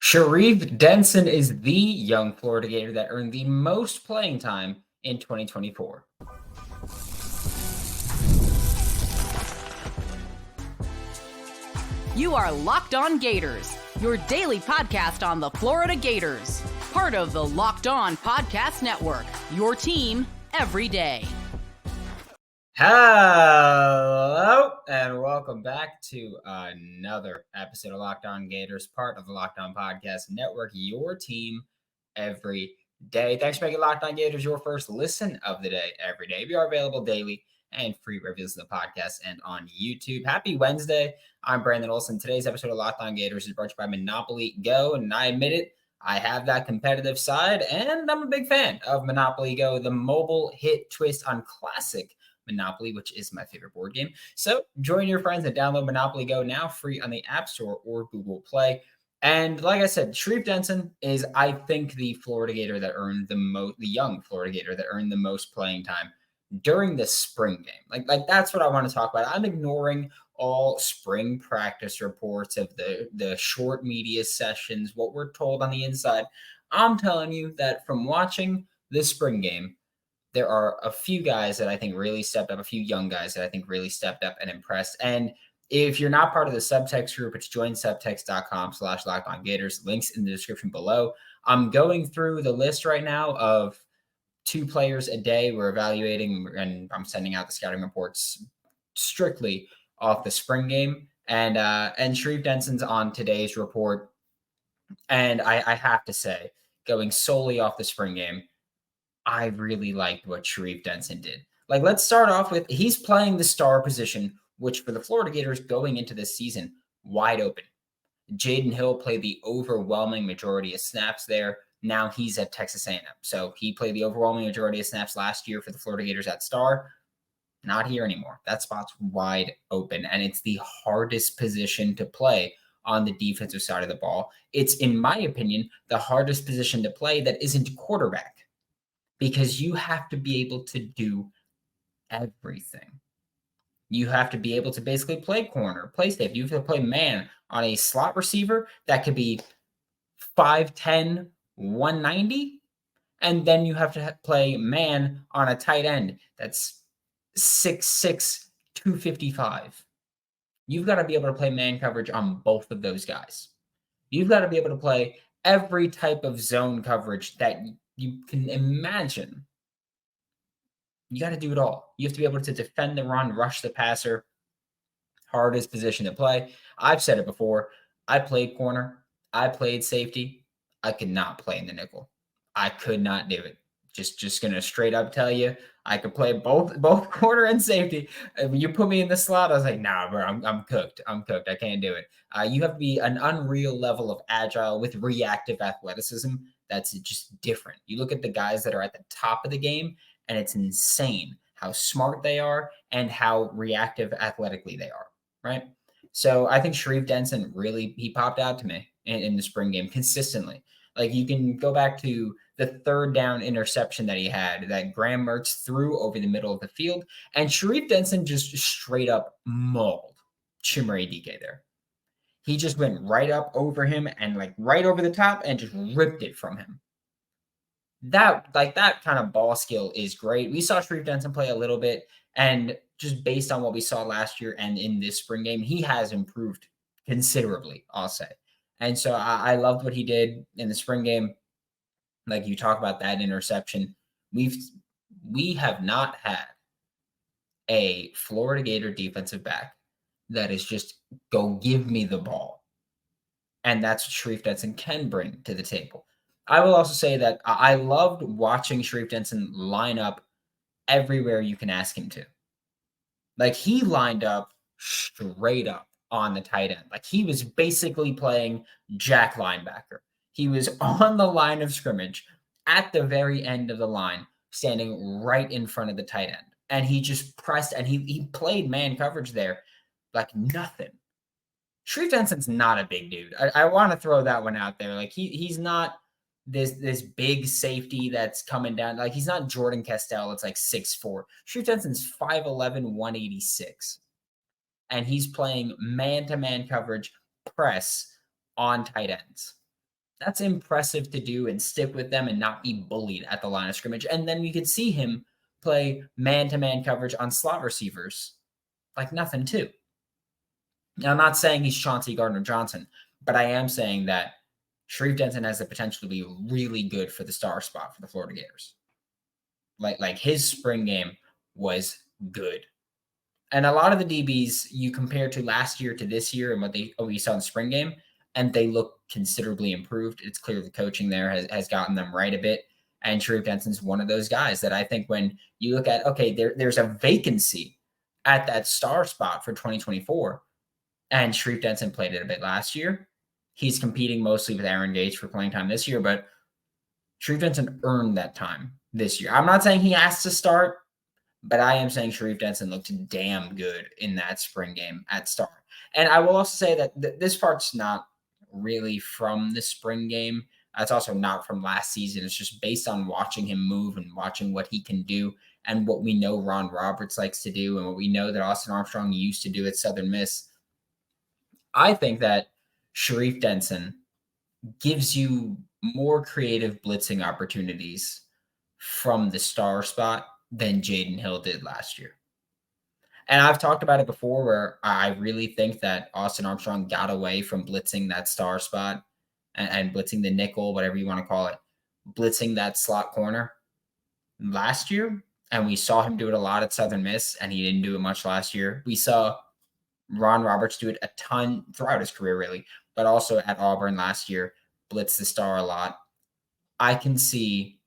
Shariq Denson is the young Florida Gator that earned the most playing time in 2024. You are Locked On Gators, your daily podcast on the Florida Gators. Part of the Locked On Podcast Network, your team every day. Hello, and welcome back to another episode of Locked On Gators, part of the Locked On Podcast Network, your team every day. Thanks for making Locked On Gators your first listen of the day every day. We are available daily and free reviews of the podcast and on YouTube. Happy Wednesday. I'm Brandon Olsen. Today's episode of Locked On Gators is brought to you by Monopoly Go, and I admit it, I have that competitive side, and I'm a big fan of Monopoly Go, the mobile hit twist on classic Monopoly, which is my favorite board game. So join your friends and download Monopoly Go now, free on the App Store or Google Play. And like I said, Shariq Denson is, I think, the Florida Gator that earned the young Florida Gator that earned the most playing time during the spring game. Like that's what I want to talk about. I'm ignoring all spring practice reports of the short media sessions, what we're told on the inside. I'm telling you that from watching this spring game, there are a few guys that I think really stepped up, a few young guys that I think really stepped up and impressed. And if you're not part of the subtext group, it's joinsubtext.com/LockedOnGators. Links in the description below. I'm going through the list right now of 2 players a day we're evaluating, and I'm sending out the scouting reports strictly off the spring game. And Shariq Denson's on today's report. And I have to say, going solely off the spring game, I really liked what Shariq Denson did. Like, let's start off with he's playing the star position, which for the Florida Gators going into this season, wide open. Jaden Hill played the overwhelming majority of snaps there. Now he's at Texas A&M. So he played the overwhelming majority of snaps last year for the Florida Gators at star. Not here anymore. That spot's wide open, and it's the hardest position to play on the defensive side of the ball. It's, in my opinion, the hardest position to play that isn't quarterback, because you have to be able to do everything. You have to be able to basically play corner, play safe. You have to play man on a slot receiver that could be 5'10", 190. And then you have to play man on a tight end that's 6'6", 255. You've got to be able to play man coverage on both of those guys. You've got to be able to play every type of zone coverage that you can imagine. You got to do it all. You have to be able to defend the run, rush the passer. Hardest position to play. I've said it before. I played corner. I played safety. I could not play in the nickel. I could not do it. Just gonna straight up tell you, I could play both corner and safety. When you put me in the slot, I was like, nah, bro, I'm cooked. I'm cooked. I can't do it. You have to be an unreal level of agile with reactive athleticism. That's just different. You look at the guys that are at the top of the game, and it's insane how smart they are and how reactive athletically they are, right? So I think Shariq Denson he popped out to me in the spring game consistently. Like, you can go back to the third down interception that he had that Graham Mertz threw over the middle of the field, and Shariq Denson just straight up mauled Chimere Dike there. He just went right up over him and like right over the top and just ripped it from him. That kind of ball skill is great. We saw Shariq Denson play a little bit, and just based on what we saw last year and in this spring game, he has improved considerably, I'll say. And so I loved what he did in the spring game. Like, you talk about that interception. We have not had a Florida Gator defensive back that is just go give me the ball. And that's what Shariq Denson can bring to the table. I will also say that I loved watching Shariq Denson line up everywhere you can ask him to. Like, he lined up straight up on the tight end. Like, he was basically playing jack linebacker. He was on the line of scrimmage at the very end of the line, standing right in front of the tight end. And he just pressed, and he played man coverage there like nothing. Shariq Denson's not a big dude. I want to throw that one out there. Like, he's not this big safety that's coming down. Like, he's not Jordan Castell. It's like 6'4". Shariq Denson's 5'11", 186. And he's playing man-to-man coverage press on tight ends. That's impressive to do and stick with them and not be bullied at the line of scrimmage. And then we could see him play man-to-man coverage on slot receivers like nothing too. Now, I'm not saying he's Chauncey Gardner-Johnson, but I am saying that Shariq Denson has the potential to be really good for the star spot for the Florida Gators. Like his spring game was good. And a lot of the DBs you compare to last year to this year and what we saw in the spring game, and they look considerably improved. It's clear the coaching there has gotten them right a bit. And Shariq Denson's one of those guys that I think when you look at, okay, there's a vacancy at that star spot for 2024, and Shariq Denson played it a bit last year. He's competing mostly with Aaron Gates for playing time this year, but Shariq Denson earned that time this year. I'm not saying he has to start, but I am saying Shariq Denson looked damn good in that spring game at star. And I will also say that this part's not really from the spring game. It's also not from last season. It's just based on watching him move and watching what he can do and what we know Ron Roberts likes to do and what we know that Austin Armstrong used to do at Southern Miss. I think that Shariq Denson gives you more creative blitzing opportunities from the star spot than Jaden Hill did last year. And I've talked about it before where I really think that Austin Armstrong got away from blitzing that star spot and blitzing the nickel, whatever you want to call it, blitzing that slot corner last year. And we saw him do it a lot at Southern Miss, and he didn't do it much last year. We saw Ron Roberts do it a ton throughout his career, really, but also at Auburn last year, blitz the star a lot. I can see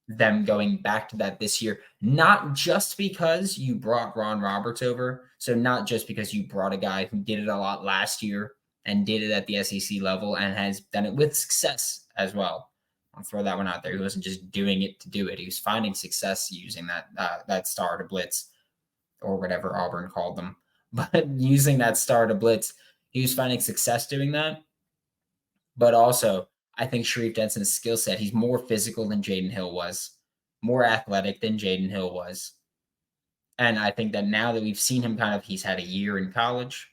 them going back to that this year, not just because you brought Ron Roberts over. So not just because you brought a guy who did it a lot last year and did it at the SEC level and has done it with success as well. I'll throw that one out there. He wasn't just doing it to do it. He was finding success using that star to blitz or whatever Auburn called them. But using that star to blitz, he was finding success doing that. But also, I think Shariq Denson's skill set, he's more physical than Jaden Hill was, more athletic than Jaden Hill was. And I think that now that we've seen him he's had a year in college,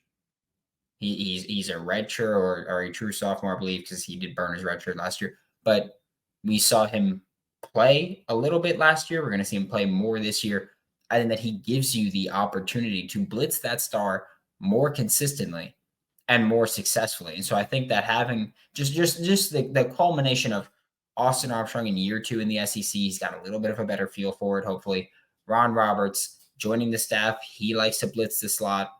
he's a redshirt or a true sophomore, I believe, because he did burn his redshirt last year. But we saw him play a little bit last year. We're going to see him play more this year. I think that he gives you the opportunity to blitz that star more consistently and more successfully. And so I think that having just the culmination of Austin Armstrong in year 2 in the SEC, he's got a little bit of a better feel for it, hopefully. Ron Roberts joining the staff, he likes to blitz the slot.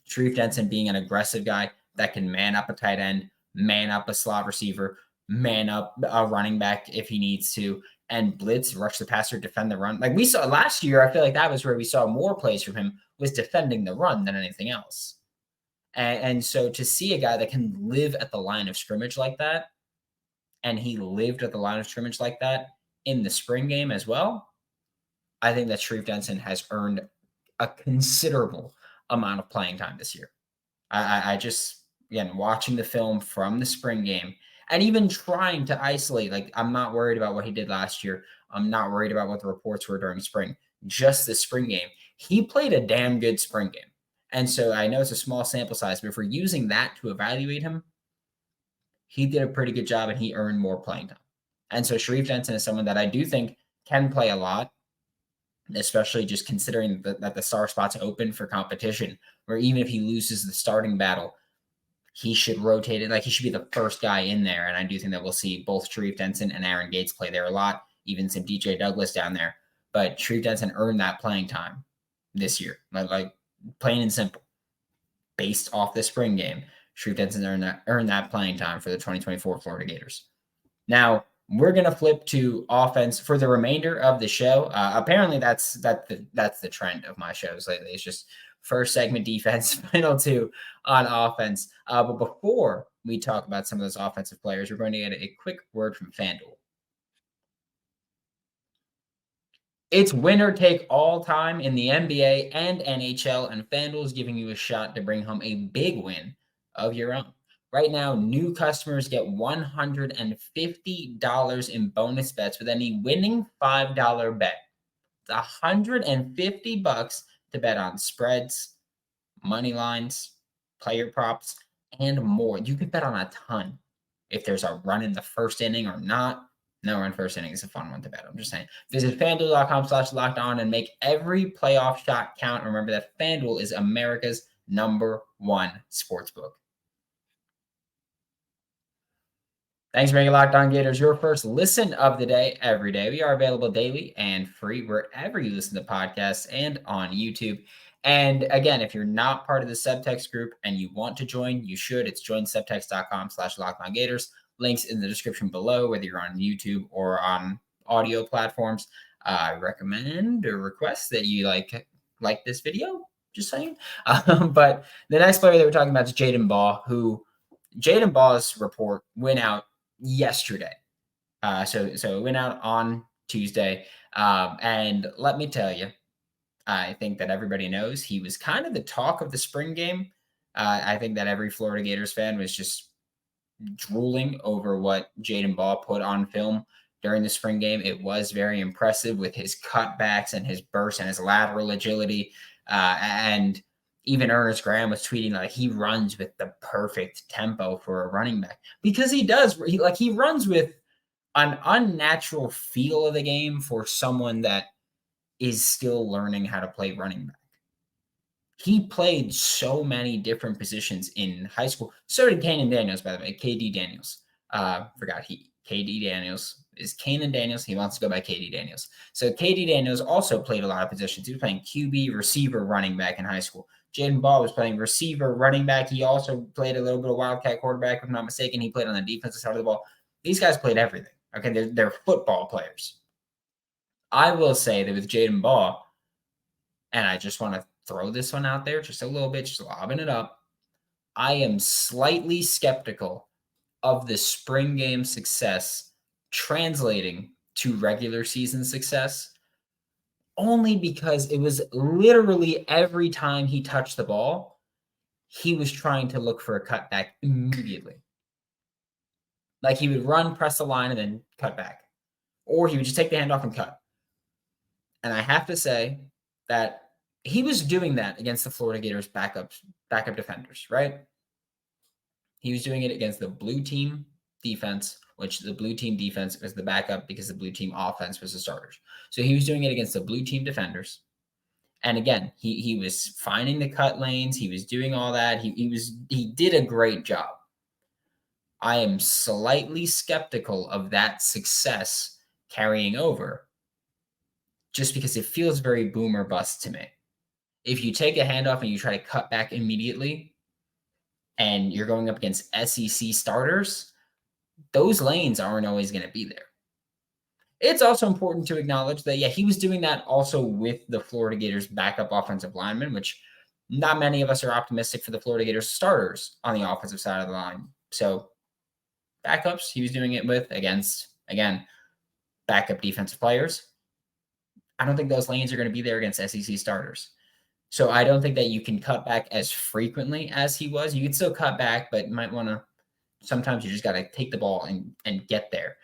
Shariq Denson being an aggressive guy that can man up a tight end, man up a slot receiver, man up a running back if he needs to, and blitz, rush the passer, defend the run. Like we saw last year, I feel like that was where we saw more plays from him, was defending the run than anything else. And so to see a guy that can live at the line of scrimmage like that, and he lived at the line of scrimmage like that in the spring game as well, I think that Shariq Denson has earned a considerable amount of playing time this year. I just, again, watching the film from the spring game and even trying to isolate, like I'm not worried about what he did last year. I'm not worried about what the reports were during spring, just the spring game. He played a damn good spring game. And so I know it's a small sample size, but if we're using that to evaluate him, he did a pretty good job and he earned more playing time. And so Shariq Denson is someone that I do think can play a lot, especially just considering that the star spot's open for competition, where even if he loses the starting battle, he should rotate it. Like he should be the first guy in there. And I do think that we'll see both Shariq Denson and Aaron Gates play there a lot, even some DJ Douglas down there. But Shariq Denson earned that playing time this year. Like plain and simple, based off the spring game, Shariq Denson earned that playing time for the 2024 Florida Gators. Now, we're going to flip to offense for the remainder of the show. Apparently, that's the trend of my shows lately. It's just first segment defense, final 2 on offense. But before we talk about some of those offensive players, we're going to get a quick word from FanDuel. It's winner take all time in the NBA and NHL, and FanDuel is giving you a shot to bring home a big win of your own. Right now, new customers get $150 in bonus bets with any winning $5 bet. It's $150 to bet on spreads, money lines, player props, and more. You can bet on a ton if there's a run in the first inning or not. No run first inning is a fun one to bet. I'm just saying. Visit FanDuel.com/lockedon and make every playoff shot count. Remember that FanDuel is America's #1 sportsbook. Thanks for making Locked On Gators your first listen of the day every day. We are available daily and free wherever you listen to podcasts and on YouTube. And again, if you're not part of the Subtext group and you want to join, you should. It's joinsubtext.com/LockedOnGators. Links in the description below, whether you're on YouTube or on audio platforms. I recommend or request that you like this video. Just saying. But the next player that we're talking about is Jaden Baugh, who Jaden Baugh's report went out yesterday. So it went out on Tuesday. And let me tell you, I think that everybody knows he was kind of the talk of the spring game. I think that every Florida Gators fan was just drooling over what Jaden Baugh put on film during the spring game. It was very impressive with his cutbacks and his bursts and his lateral agility. And even Ernest Graham was tweeting like he runs with the perfect tempo for a running back, because he does. He runs with an unnatural feel of the game for someone that is still learning how to play running back. He played so many different positions in high school. So did Kanan Daniels, by the way. KD Daniels. KD Daniels is Kanan Daniels. He wants to go by KD Daniels. So KD Daniels also played a lot of positions. He was playing QB, receiver, running back in high school. Jaden Baugh was playing receiver, running back. He also played a little bit of wildcat quarterback, if I'm not mistaken. He played on the defensive side of the ball. These guys played everything. Okay, they're football players. I will say that with Jaden Baugh, and I just want to throw this one out there just a little bit, just lobbing it up, I am slightly skeptical of the spring game success translating to regular season success, only because it was literally every time he touched the ball, he was trying to look for a cutback immediately. Like he would run, press the line, and then cut back. Or he would just take the handoff and cut. And I have to say that he was doing that against the Florida Gators backup defenders, right? He was doing it against the blue team defense, which the blue team defense was the backup because the blue team offense was the starters. So he was doing it against the blue team defenders. And again, he was finding the cut lanes. He was doing all that. He did a great job. I am slightly skeptical of that success carrying over, just because it feels very boom or bust to me. If you take a handoff and you try to cut back immediately and you're going up against SEC starters, those lanes aren't always going to be there. It's also important to acknowledge that, he was doing that also with the Florida Gators backup offensive linemen, which not many of us are optimistic for the Florida Gators starters on the offensive side of the line. So backups, he was doing it with against, again, backup defensive players. I don't think those lanes are going to be there against SEC starters. So I don't think that you can cut back as frequently as he was. You can still cut back, but you might want to, sometimes you just got to take the ball and get there.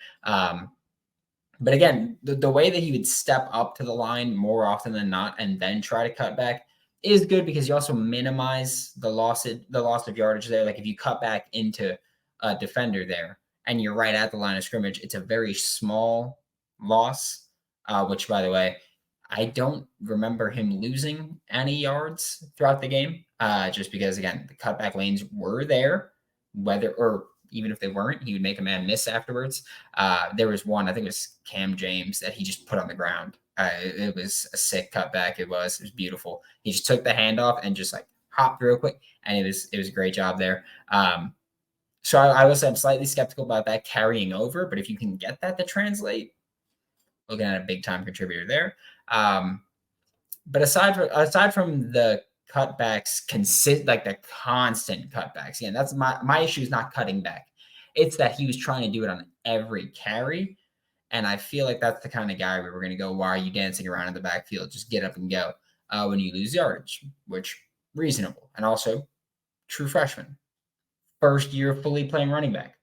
But again, the way that he would step up to the line more often than not and then try to cut back is good, because you also minimize the loss of yardage there. Like if you cut back into a defender there and you're right at the line of scrimmage, it's a very small loss, which, by the way, I don't remember him losing any yards throughout the game, just because, again, the cutback lanes were there, or even if they weren't, he would make a man miss afterwards. There was one, I think it was Cam James, that he just put on the ground. It was a sick cutback. It was beautiful. He just took the handoff and just like hopped real quick, and it was a great job there. So I will say I'm slightly skeptical about that carrying over, but if you can get that to translate, looking at a big time contributor there. But aside from the cutbacks, like the constant cutbacks, again, that's my issue is not cutting back. It's that he was trying to do it on every carry. And I feel like that's the kind of guy where we're going to go, why are you dancing around in the backfield? Just get up and go when you lose yardage, which reasonable. And also true freshman, first year fully playing running back.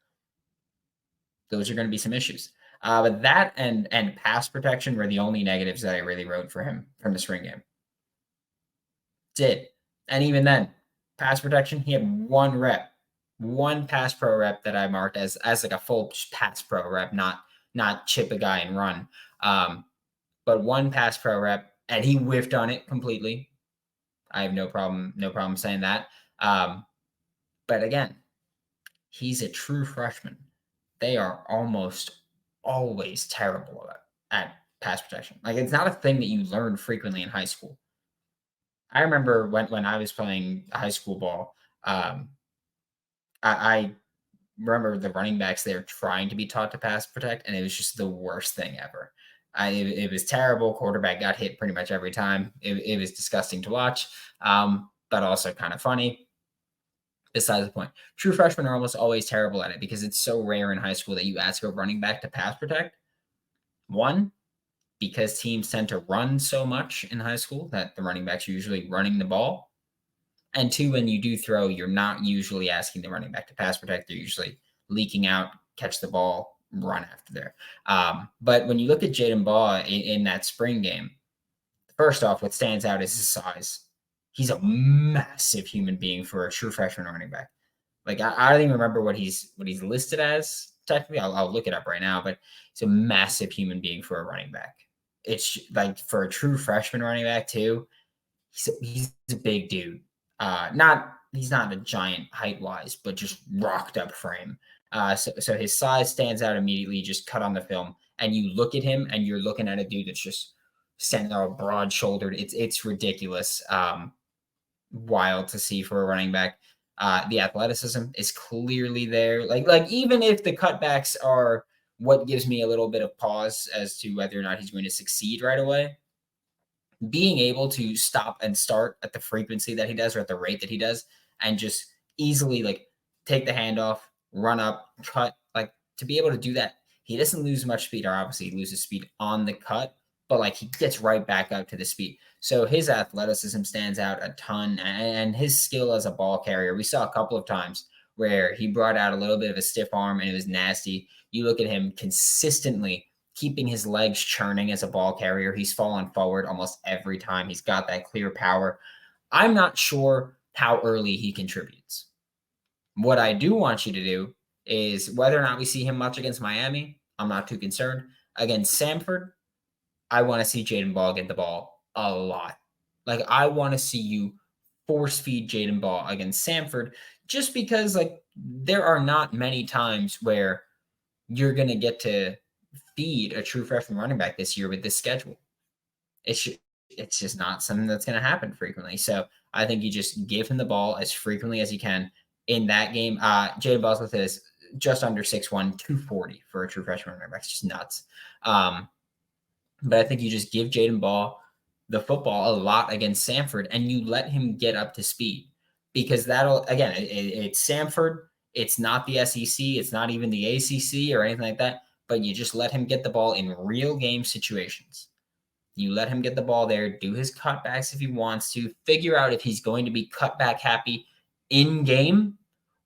Those are going to be some issues. But that and pass protection were the only negatives that I really wrote for him from the spring game. And even then, pass protection, he had one rep one pass pro rep that I marked as like a full pass pro rep, not chip a guy and run. But one pass pro rep, and he whiffed on it completely. I have no problem saying that. But again, he's a true freshman. They are almost always terrible at pass protection. Like, it's not a thing that you learn frequently in high school. I remember when I was playing high school ball, I remember the running backs there trying to be taught to pass protect, and it was just the worst thing ever. It was terrible. Quarterback got hit pretty much every time. It was disgusting to watch, but also kind of funny. Besides the point, true freshmen are almost always terrible at it because it's so rare in high school that you ask a running back to pass protect. One, because teams tend to run so much in high school that the running backs are usually running the ball. And two, when you do throw, you're not usually asking the running back to pass protect. They're usually leaking out, catch the ball, run after there. But when you look at Jaden Baugh in that spring game, first off, what stands out is his size. He's a massive human being for a true freshman running back. Like, I don't even remember what he's listed as technically. I'll look it up right now, but he's a massive human being for a running back. It's like for a true freshman running back too. He's a big dude. He's not a giant height wise, but just rocked up frame. So his size stands out immediately. Just cut on the film, and you look at him, and you're looking at a dude that's just standing out broad shouldered. It's ridiculous. Wild to see for a running back. The athleticism is clearly there. Like even if the cutbacks are what gives me a little bit of pause as to whether or not he's going to succeed right away, being able to stop and start at the frequency that he does or at the rate that he does and just easily like take the handoff, run up, cut, like to be able to do that, he doesn't lose much speed, or obviously he loses speed on the cut, but like he gets right back up to the speed. So his athleticism stands out a ton, and his skill as a ball carrier. We saw a couple of times where he brought out a little bit of a stiff arm and it was nasty. You look at him consistently keeping his legs churning as a ball carrier. He's fallen forward almost every time. He's got that clear power. I'm not sure how early he contributes. What I do want you to do is whether or not we see him much against Miami, I'm not too concerned. Against Samford, I want to see Jaden Baugh get the ball a lot. Like, I want to see you force feed Jaden Baugh against Samford, just because like there are not many times where you're going to get to feed a true freshman running back this year with this schedule. It's just not something that's going to happen frequently. So I think you just give him the ball as frequently as you can in that game. Jaden Baugh's with is just under 6'1", 240 for a true freshman running back. It's just nuts. But I think you just give Jaden Baugh the football a lot against Samford, and you let him get up to speed, because that'll, again, it's Samford. It's not the SEC. It's not even the ACC or anything like that. But you just let him get the ball in real game situations. You let him get the ball there, do his cutbacks if he wants to, figure out if he's going to be cutback happy in game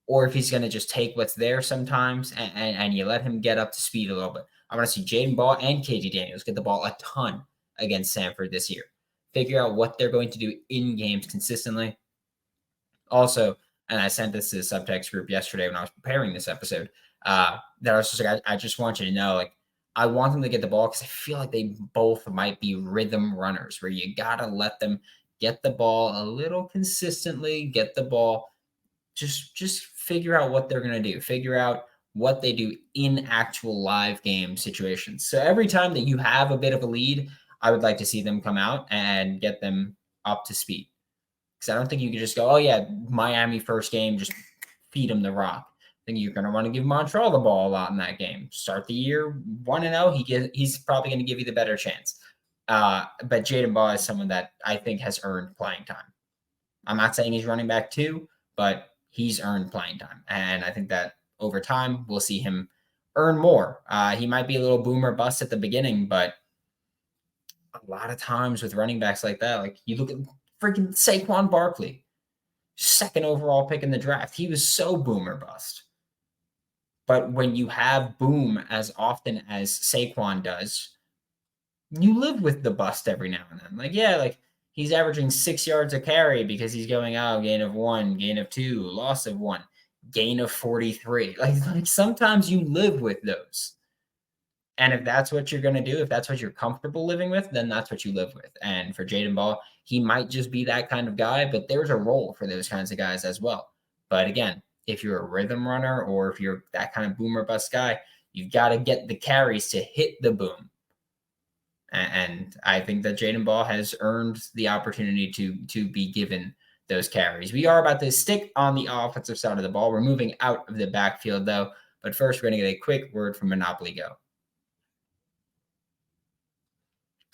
or if he's going to just take what's there sometimes, and you let him get up to speed a little bit. I want to see Jaden Baugh and KJ Daniels get the ball a ton against Samford this year. Figure out what they're going to do in games consistently. Also, and I sent this to the subtext group yesterday when I was preparing this episode, that I was just like, I just want you to know, like, I want them to get the ball because I feel like they both might be rhythm runners where you got to let them get the ball a little consistently, get the ball, just figure out what they're going to do, figure out what they do in actual live game situations. So every time that you have a bit of a lead, I would like to see them come out and get them up to speed. Because I don't think you can just go, oh yeah, Miami first game, just feed them the rock. I think you're going to want to give Montreal the ball a lot in that game. Start the year 1-0. He's probably going to give you the better chance. But Jaden Baugh is someone that I think has earned playing time. I'm not saying he's running back 2, but he's earned playing time. And I think that over time, we'll see him earn more. He might be a little boomer bust at the beginning, but a lot of times with running backs like that, like you look at freaking Saquon Barkley, 2nd overall pick in the draft. He was so boomer bust. But when you have boom as often as Saquon does, you live with the bust every now and then. Like, yeah, like he's averaging 6 yards a carry because he's going, gain of 1, gain of 2, loss of 1. gain of 43. Like sometimes you live with those. And if that's what you're going to do, if that's what you're comfortable living with, then that's what you live with. And for Jaden Baugh, he might just be that kind of guy, but there's a role for those kinds of guys as well. But again, if you're a rhythm runner or if you're that kind of boomer bust guy, you've got to get the carries to hit the boom. And I think that Jaden Baugh has earned the opportunity to be given those carries. We are about to stick on the offensive side of the ball. We're moving out of the backfield, though. But first, we're going to get a quick word from Monopoly Go.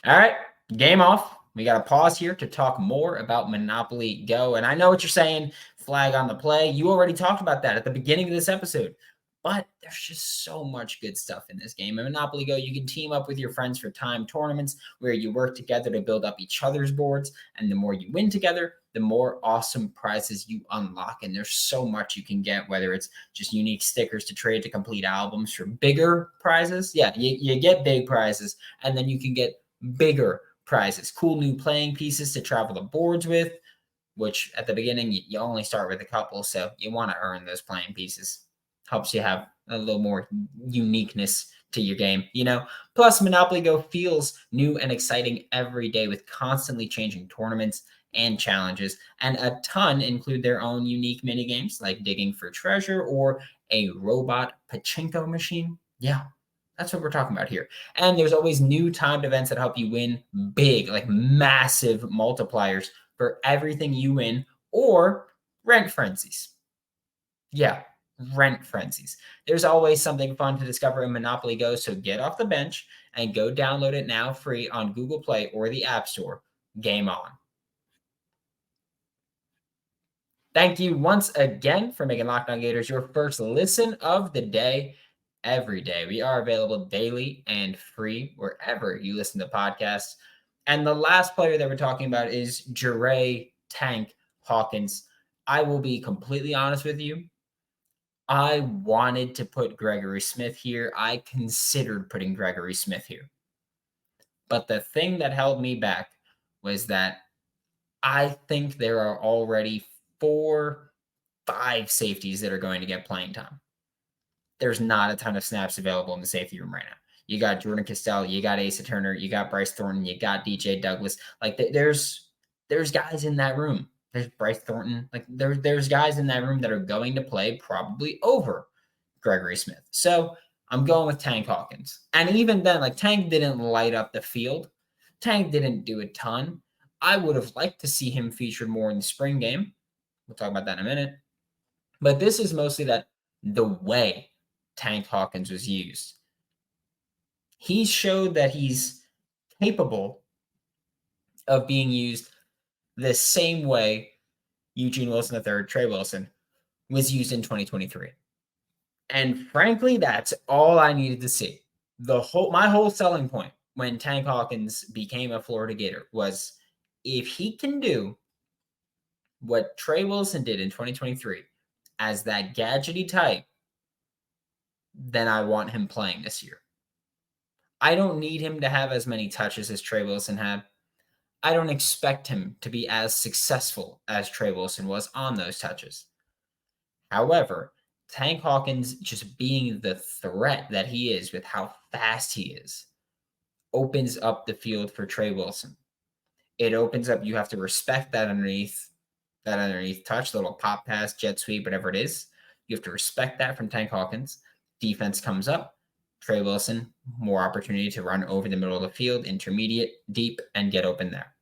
All right, game off. We got to pause here to talk more about Monopoly Go. And I know what you're saying, flag on the play. You already talked about that at the beginning of this episode. But there's just so much good stuff in this game. In Monopoly Go, you can team up with your friends for timed tournaments where you work together to build up each other's boards. And the more you win together, the more awesome prizes you unlock. And there's so much you can get, whether it's just unique stickers to trade to complete albums for bigger prizes. Yeah, you get big prizes, and then you can get bigger prizes, cool new playing pieces to travel the boards with, which at the beginning, you only start with a couple. So you want to earn those playing pieces. Helps you have a little more uniqueness to your game, you know? Plus, Monopoly Go feels new and exciting every day with constantly changing tournaments and challenges, and a ton include their own unique mini games like digging for treasure or a robot pachinko machine. Yeah, that's what we're talking about here. And there's always new timed events that help you win big, like massive multipliers for everything you win, or rent frenzies. Yeah, rent frenzies. There's always something fun to discover in Monopoly Go, so get off the bench and go download it now free on Google Play or the App Store. Game on. Thank you once again for making Locked On Gators your first listen of the day every day. We are available daily and free wherever you listen to podcasts. And the last player that we're talking about is Jure Tank Hawkins. I will be completely honest with you. I wanted to put Gregory Smith here. I considered putting Gregory Smith here. But the thing that held me back was that I think there are already 4, 5 safeties that are going to get playing time. There's not a ton of snaps available in the safety room right now. You got Jordan Castell, you got Asa Turner, you got Bryce Thornton, you got DJ Douglas. Like there's guys in that room. There's Bryce Thornton. Like there's guys in that room that are going to play probably over Gregory Smith. So I'm going with Tank Hawkins. And even then, like Tank didn't light up the field. Tank didn't do a ton. I would have liked to see him featured more in the spring game. We'll talk about that in a minute. But this is mostly that the way Tank Hawkins was used. He showed that he's capable of being used the same way Eugene Wilson III, Trey Wilson, was used in 2023. And frankly, that's all I needed to see. My whole selling point when Tank Hawkins became a Florida Gator was if he can do what Trey Wilson did in 2023 as that gadgety type, then I want him playing this year. I don't need him to have as many touches as Trey Wilson had. I don't expect him to be as successful as Trey Wilson was on those touches. However, Tank Hawkins just being the threat that he is with how fast he is opens up the field for Trey Wilson. It opens up, you have to respect that underneath touch, little pop pass, jet sweep, whatever it is. You have to respect that from Tank Hawkins. Defense comes up. Trey Wilson, more opportunity to run over the middle of the field, intermediate, deep, and get open there.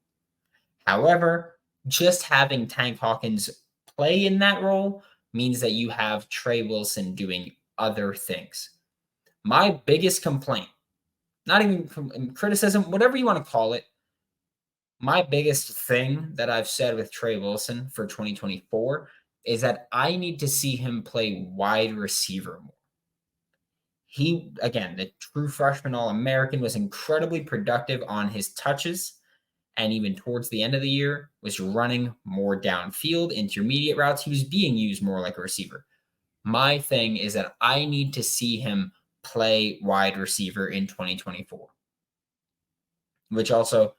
However, just having Tank Hawkins play in that role means that you have Trey Wilson doing other things. My biggest complaint, not even criticism, whatever you want to call it, my biggest thing that I've said with Trey Wilson for 2024 is that I need to see him play wide receiver more. He, again, the true freshman All-American, was incredibly productive on his touches, and even towards the end of the year was running more downfield, intermediate routes. He was being used more like a receiver. My thing is that I need to see him play wide receiver in 2024, which also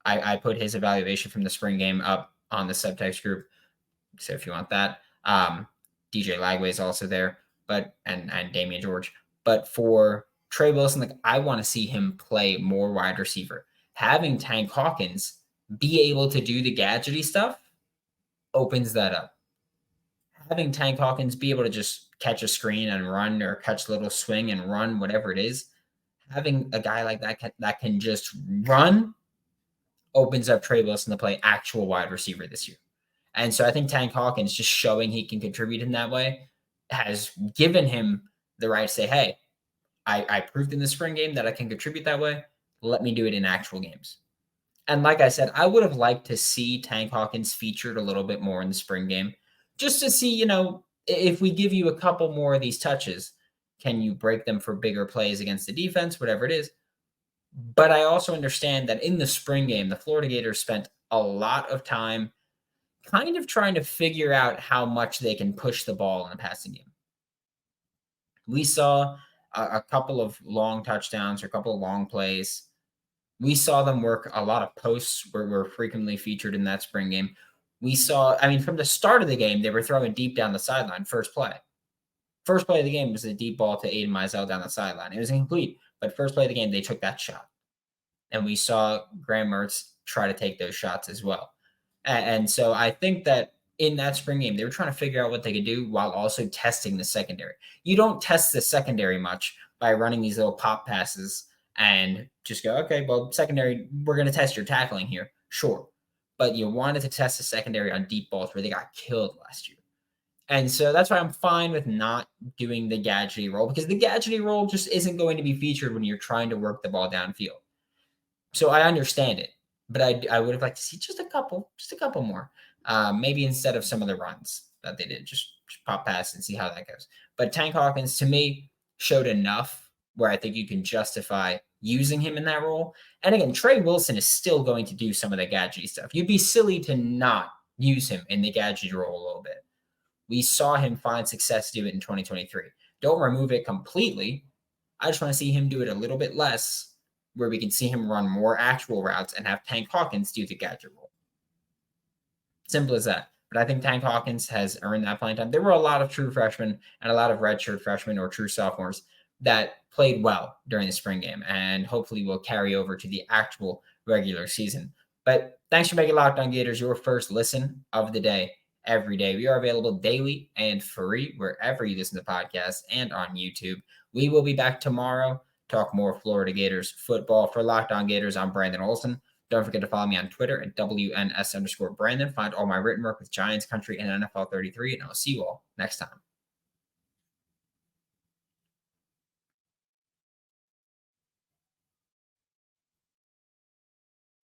I put his evaluation from the spring game up on the subtext group. So if you want that, DJ Lagway is also there, and Damian George. But for Trey Wilson, like I want to see him play more wide receiver. Having Tank Hawkins be able to do the gadgety stuff opens that up. Having Tank Hawkins be able to just catch a screen and run, or catch a little swing and run, whatever it is, having a guy like that can just run opens up Trey Wilson to play actual wide receiver this year. And so I think Tank Hawkins just showing he can contribute in that way has given him the right to say, hey, I proved in the spring game that I can contribute that way. Let me do it in actual games. And like I said, I would have liked to see Tank Hawkins featured a little bit more in the spring game, just to see, if we give you a couple more of these touches, can you break them for bigger plays against the defense, whatever it is. But I also understand that in the spring game, the Florida Gators spent a lot of time kind of trying to figure out how much they can push the ball in the passing game. We saw a couple of long touchdowns or a couple of long plays. We saw them work a lot of posts were frequently featured in that spring game. We saw, from the start of the game, they were throwing deep down the sideline first play. First play of the game was a deep ball to Aiden Mizell down the sideline. It was incomplete, but first play of the game, they took that shot. And we saw Graham Mertz try to take those shots as well. And so I think that in that spring game, they were trying to figure out what they could do while also testing the secondary. You don't test the secondary much by running these little pop passes and just go, okay, well, secondary, we're going to test your tackling here. Sure. But you wanted to test the secondary on deep balls where they got killed last year. And so that's why I'm fine with not doing the gadgety role, because the gadgety role just isn't going to be featured when you're trying to work the ball downfield. So I understand it, but I would have liked to see just a couple more. Maybe instead of some of the runs that they did, just pop pass and see how that goes. But Tank Hawkins, to me, showed enough where I think you can justify using him in that role. And again, Trey Wilson is still going to do some of the gadgety stuff. You'd be silly to not use him in the gadgety role a little bit. We saw him find success do it in 2023. Don't remove it completely. I just want to see him do it a little bit less, where we can see him run more actual routes and have Tank Hawkins do the gadget role. Simple as that. But I think Tank Hawkins has earned that playing time. There were a lot of true freshmen and a lot of redshirt freshmen or true sophomores that played well during the spring game, and hopefully will carry over to the actual regular season. But thanks for making Locked On Gators your first listen of the day every day. We are available daily and free wherever you listen to podcasts and on YouTube. We will be back tomorrow, talk more Florida Gators football. For Locked On Gators, I'm Brandon Olsen. Don't forget to follow me on Twitter at WNS_Brandon. Find all my written work with Giants Country and NFL 33, and I'll see you all next time.